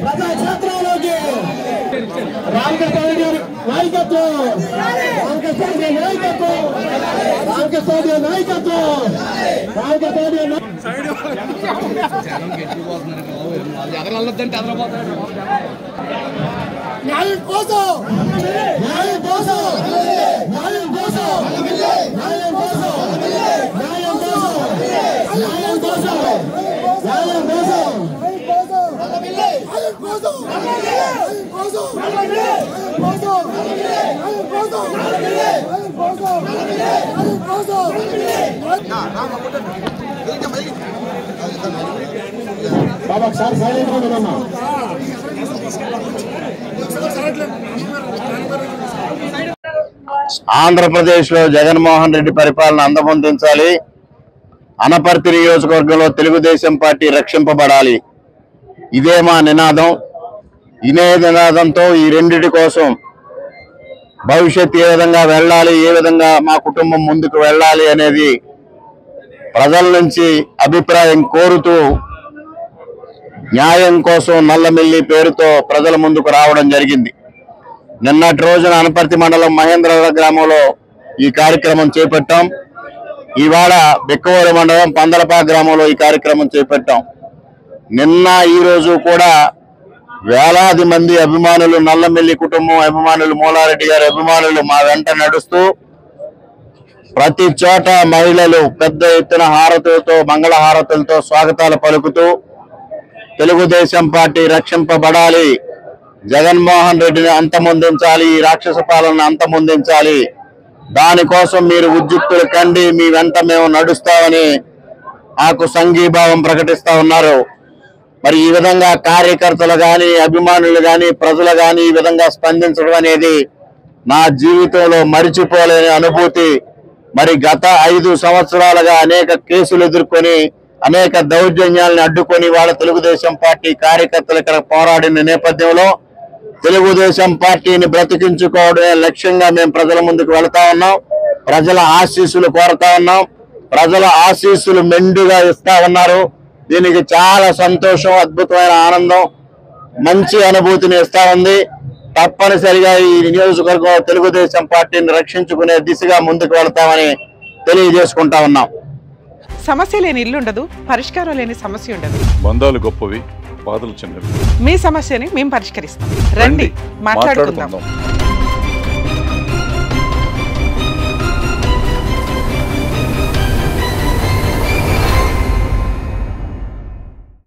ప్రజాక్షేత్రంలోకి రామకృష్ణ నాయకత్వం, రామకృష్ణ నాయకత్వం, రామకృష్ణ నాయకత్వం, న్యాయం కోసం, న్యాయం కోసం, న్యాయం కోసం, న్యాయం కోసం, న్యాయం కోసం, న్యాయం కోసం, న్యాయం కోసం, బాబా సార్ సైలెంట్ ఉండమ్మా. ఆంధ్రప్రదేశ్లో జగన్మోహన్ రెడ్డి పరిపాలన అందమొందించాలి. అనపర్తి నియోజకవర్గంలో తెలుగుదేశం పార్టీ రక్షింపబడాలి. ఇదే మా నినాదం. ఇదే నినాదంతో ఈ రెండిటి కోసం భవిష్యత్తు ఏ విధంగా వెళ్ళాలి, ఏ విధంగా మా కుటుంబం ముందుకు వెళ్ళాలి అనేది ప్రజల నుంచి అభిప్రాయం కోరుతూ న్యాయం కోసం నల్లమిల్లి పేరుతో ప్రజల ముందుకు రావడం జరిగింది. నిన్నటి రోజున అనపర్తి మండలం మహేంద్రవర గ్రామంలో ఈ కార్యక్రమం చేపట్టాం. ఇవాళ బిక్కవోలు మండలం పందలపాక గ్రామంలో ఈ కార్యక్రమం చేపట్టాం. నిన్న ఈ రోజు కూడా వేలాది మంది అభిమానులు, నల్లమిల్లి కుటుంబం అభిమానులు, మూలారెడ్డి గారి అభిమానులు మా వెంట నడుస్తూ ప్రతి చోట మహిళలు పెద్ద ఎత్తున హారతులతో, మంగళ హారతులతో స్వాగతాలు పలుకుతూ తెలుగుదేశం పార్టీ రక్షింపబడాలి, జగన్మోహన్ రెడ్డిని అంతమొందించాలి, ఈ రాక్షస పాలన అంతమొందించాలి, దానికోసం మీరు ఉద్యుక్తులు కండి, మీ వెంట మేము నడుస్తామని నాకు సంఘీభావం ప్రకటిస్తా ఉన్నారు. మరి ఈ విధంగా కార్యకర్తలు కానీ, అభిమానులు కానీ, ప్రజలు కానీ ఈ విధంగా స్పందించడం అనేది నా జీవితంలో మరిచిపోలేని అనుభూతి. మరి గత 5 సంవత్సరాలుగా అనేక కేసులు ఎదుర్కొని, అనేక దౌర్జన్యాలను అడ్డుకొని వాళ్ళ తెలుగుదేశం పార్టీ కార్యకర్తలు ఇక్కడ పోరాడిన నేపథ్యంలో తెలుగుదేశం పార్టీని బ్రతికించుకోవడమే లక్ష్యంగా మేము ప్రజల ముందుకు వెళ్తా ఉన్నాం. ప్రజల ఆశీస్సులు కోరుతా ఉన్నాం. ప్రజల ఆశీస్సులు మెండుగా ఇస్తా ఉన్నారు. దీనికి చాలా సంతోషం, అద్భుతమైన ఆనందం, మంచి అనుభూతిని ఇస్తా ఉంది. తప్పనిసరిగా ఈ నియోజకవర్గం తెలుగుదేశం పార్టీని రక్షించుకునే దిశగా ముందుకు వెళ్తామని తెలియజేసుకుంటా ఉన్నాం. సమస్య లేని ఇల్లు ఉండదు, పరిష్కారం లేని సమస్య ఉండదు. బంధాలు గొప్పవి, బాధలు చిన్నవి. మీ సమస్యని మేము పరిష్కరిస్తాం. రండి, మాట్లాడుకుందాం.